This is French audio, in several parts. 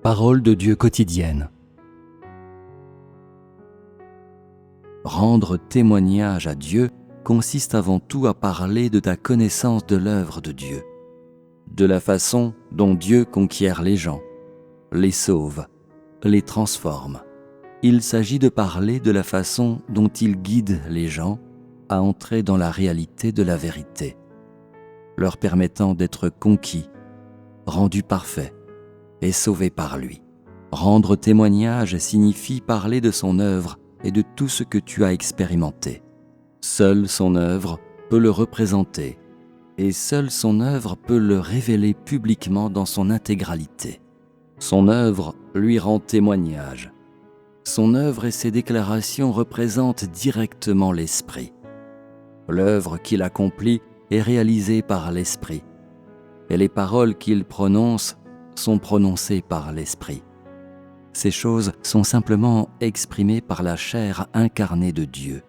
Parole de Dieu quotidienne. Rendre témoignage à Dieu consiste avant tout à parler de ta connaissance de l'œuvre de Dieu, de la façon dont Dieu conquiert les gens, les sauve, les transforme. Il s'agit de parler de la façon dont il guide les gens à entrer dans la réalité de la vérité, leur permettant d'être conquis, rendus parfaits et sauvés par lui. Rendre témoignage signifie parler de son œuvre et de tout ce que tu as expérimenté. Seule son œuvre peut le représenter et seule son œuvre peut le révéler publiquement dans son intégralité. Son œuvre lui rend témoignage. Son œuvre et ses déclarations représentent directement l'Esprit. L'œuvre qu'il accomplit est réalisée par l'Esprit et les paroles qu'il prononce sont prononcées par l'Esprit. Ces choses sont simplement exprimées par la chair incarnée de Dieu.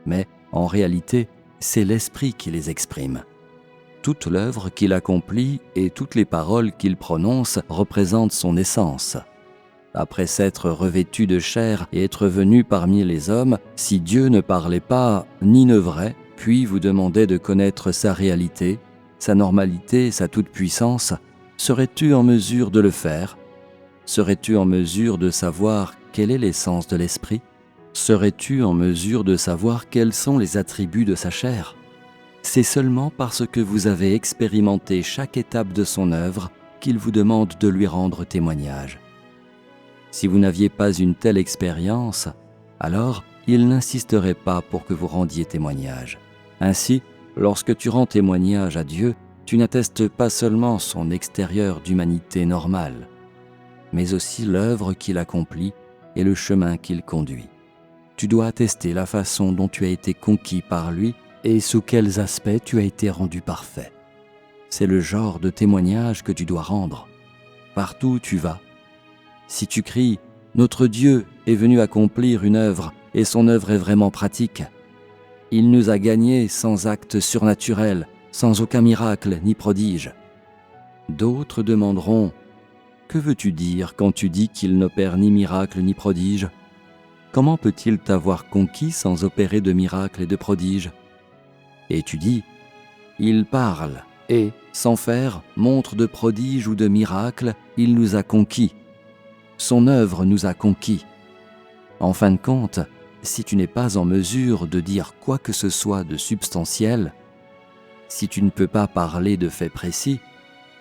Mais en réalité, c'est l'Esprit qui les exprime. Toute l'œuvre qu'il accomplit et toutes les paroles qu'il prononce représentent son essence. Après s'être revêtu de chair et être venu parmi les hommes, si Dieu ne parlait pas ni n'œuvrait, puis vous demandait de connaître sa réalité, sa normalité, sa toute-puissance, serais-tu en mesure de le faire ? Serais-tu en mesure de savoir quelle est l'essence de l'Esprit ? Serais-tu en mesure de savoir quels sont les attributs de sa chair ? C'est seulement parce que vous avez expérimenté chaque étape de son œuvre qu'il vous demande de lui rendre témoignage. Si vous n'aviez pas une telle expérience, alors il n'insisterait pas pour que vous rendiez témoignage. Ainsi, lorsque tu rends témoignage à Dieu, tu n'attestes pas seulement son extérieur d'humanité normale, mais aussi l'œuvre qu'il accomplit et le chemin qu'il conduit. Tu dois attester la façon dont tu as été conquis par lui et sous quels aspects tu as été rendu parfait. C'est le genre de témoignage que tu dois rendre. Partout où tu vas, si tu cries « Notre Dieu est venu accomplir une œuvre et son œuvre est vraiment pratique. Il nous a gagnés sans acte surnaturel, sans aucun miracle ni prodige. » D'autres demanderont « Que veux-tu dire quand tu dis qu'il n'opère ni miracle ni prodige ? Comment peut-il t'avoir conquis sans opérer de miracle et de prodige ?» Et tu dis « Il parle et, sans faire, montre de prodige ou de miracle, il nous a conquis. Son œuvre nous a conquis. » En fin de compte, si tu n'es pas en mesure de dire quoi que ce soit de substantiel, si tu ne peux pas parler de faits précis,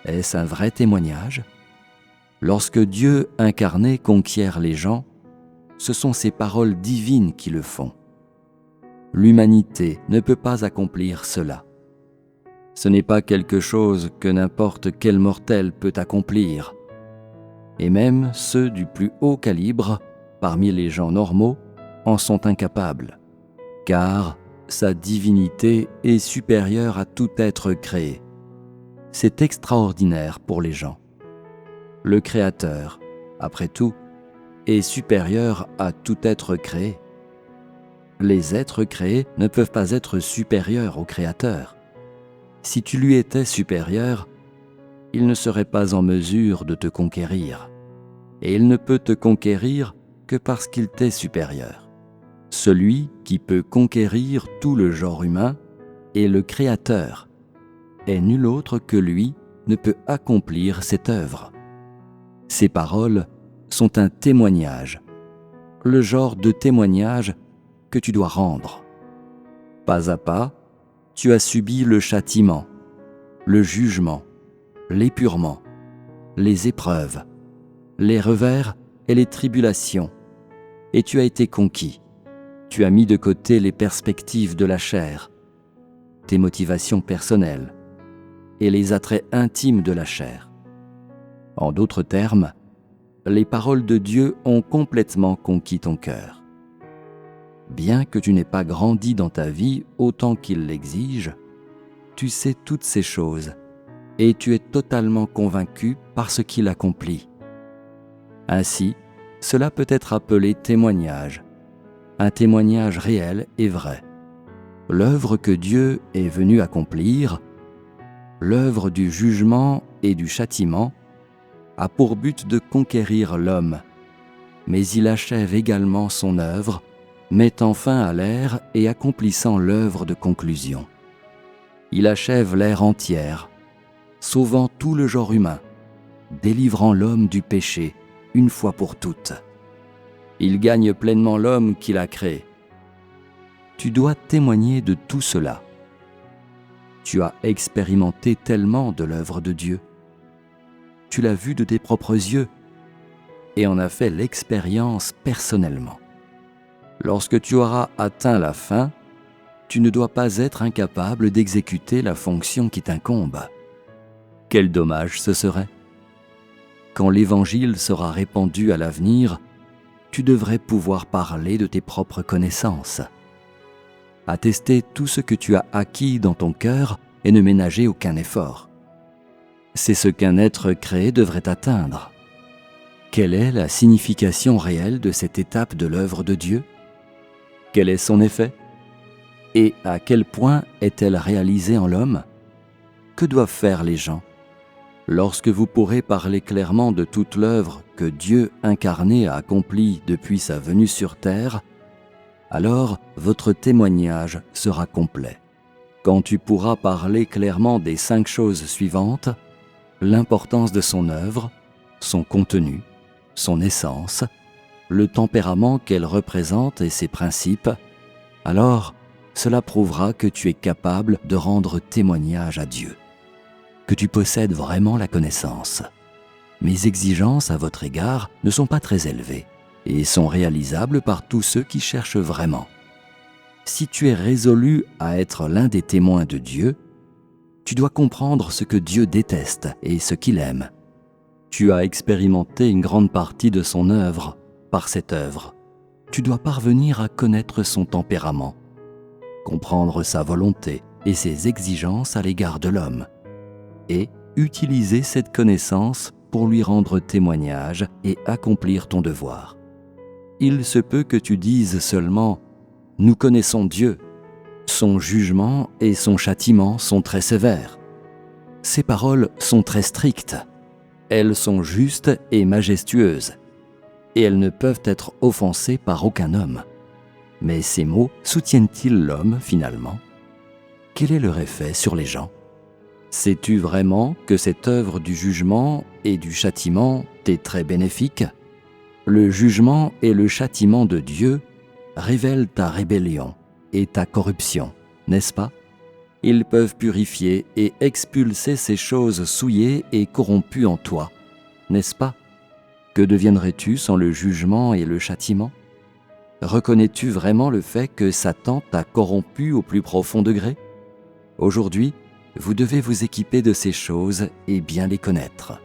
est-ce un vrai témoignage ? Lorsque Dieu incarné conquiert les gens, ce sont ses paroles divines qui le font. L'humanité ne peut pas accomplir cela. Ce n'est pas quelque chose que n'importe quel mortel peut accomplir. Et même ceux du plus haut calibre, parmi les gens normaux, en sont incapables, car sa divinité est supérieure à tout être créé. C'est extraordinaire pour les gens. Le Créateur, après tout, est supérieur à tout être créé. Les êtres créés ne peuvent pas être supérieurs au Créateur. Si tu lui étais supérieur, il ne serait pas en mesure de te conquérir. Et il ne peut te conquérir que parce qu'il t'est supérieur. Celui qui peut conquérir tout le genre humain est le Créateur, et nul autre que lui ne peut accomplir cette œuvre. Ces paroles sont un témoignage, le genre de témoignage que tu dois rendre. Pas à pas, tu as subi le châtiment, le jugement, l'épurement, les épreuves, les revers et les tribulations, et tu as été conquis. Tu as mis de côté les perspectives de la chair, tes motivations personnelles et les attraits intimes de la chair. En d'autres termes, les paroles de Dieu ont complètement conquis ton cœur. Bien que tu n'aies pas grandi dans ta vie autant qu'il l'exige, tu sais toutes ces choses et tu es totalement convaincu par ce qu'il accomplit. Ainsi, cela peut être appelé témoignage, un témoignage réel et vrai. L'œuvre que Dieu est venu accomplir, l'œuvre du jugement et du châtiment, a pour but de conquérir l'homme, mais il achève également son œuvre, mettant fin à l'ère et accomplissant l'œuvre de conclusion. Il achève l'ère entière, sauvant tout le genre humain, délivrant l'homme du péché une fois pour toutes. Il gagne pleinement l'homme qu'il a créé. Tu dois témoigner de tout cela. Tu as expérimenté tellement de l'œuvre de Dieu. Tu l'as vu de tes propres yeux et en as fait l'expérience personnellement. Lorsque tu auras atteint la fin, tu ne dois pas être incapable d'exécuter la fonction qui t'incombe. Quel dommage ce serait! Quand l'Évangile sera répandu à l'avenir, tu devrais pouvoir parler de tes propres connaissances, attester tout ce que tu as acquis dans ton cœur et ne ménager aucun effort. C'est ce qu'un être créé devrait atteindre. Quelle est la signification réelle de cette étape de l'œuvre de Dieu? Quel est son effet? Et à quel point est-elle réalisée en l'homme? Que doivent faire les gens? Lorsque vous pourrez parler clairement de toute l'œuvre que Dieu incarné a accomplie depuis sa venue sur terre, alors votre témoignage sera complet. Quand tu pourras parler clairement des 5 choses suivantes, l'importance de son œuvre, son contenu, son essence, le tempérament qu'elle représente et ses principes, alors cela prouvera que tu es capable de rendre témoignage à Dieu, que tu possèdes vraiment la connaissance. Mes exigences à votre égard ne sont pas très élevées et sont réalisables par tous ceux qui cherchent vraiment. Si tu es résolu à être l'un des témoins de Dieu, tu dois comprendre ce que Dieu déteste et ce qu'il aime. Tu as expérimenté une grande partie de son œuvre. Par cette œuvre, tu dois parvenir à connaître son tempérament, comprendre sa volonté et ses exigences à l'égard de l'homme, et utiliser cette connaissance pour lui rendre témoignage et accomplir ton devoir. Il se peut que tu dises seulement « Nous connaissons Dieu ». Son jugement et son châtiment sont très sévères. Ses paroles sont très strictes. Elles sont justes et majestueuses, et elles ne peuvent être offensées par aucun homme. Mais ces mots soutiennent-ils l'homme finalement? Quel est leur effet sur les gens? Sais-tu vraiment que cette œuvre du jugement et du châtiment t'est très bénéfique? Le jugement et le châtiment de Dieu révèlent ta rébellion et ta corruption, n'est-ce pas? Ils peuvent purifier et expulser ces choses souillées et corrompues en toi, n'est-ce pas? Que deviendrais-tu sans le jugement et le châtiment? Reconnais-tu vraiment le fait que Satan t'a corrompu au plus profond degré? Aujourd'hui, vous devez vous équiper de ces choses et bien les connaître.